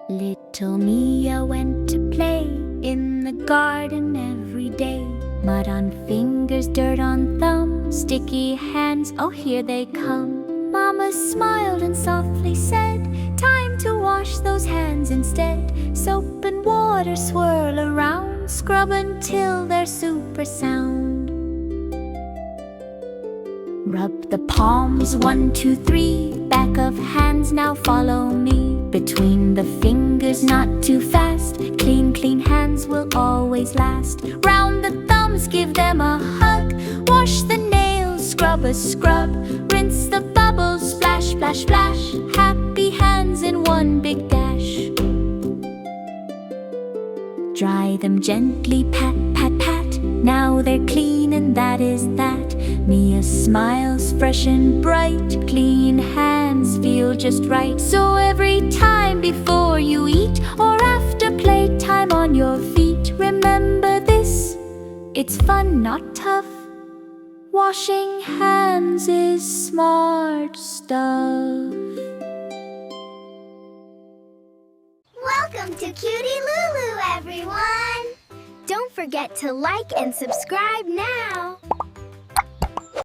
Little Mia went to play in the garden every day. Mud on fingers, dirt on thumbs, sticky hands, oh here they come. Mama smiled and softly said, time to wash those hands instead. Soap and water swirl around, scrub until they're super sound. Rub the palms, 1, 2, 3. Back of hands, now follow me. Between the fingers, not too fast. Clean, clean hands will always last. Round the thumbs, give them a hug. Wash the nails, scrub a scrub. Rinse the bubbles, splash, splash, splash. Happy hands in one big dash. Dry them gently, pat, pat, pat. Now they're clean and that is that. Mia smiles fresh and bright. Clean hands feel just right. So every time before you eat or after playtime on your feet, remember this, it's fun, not tough. Washing hands is smart stuff. Welcome to Cutilulu, everyone! Don't forget to like and subscribe now!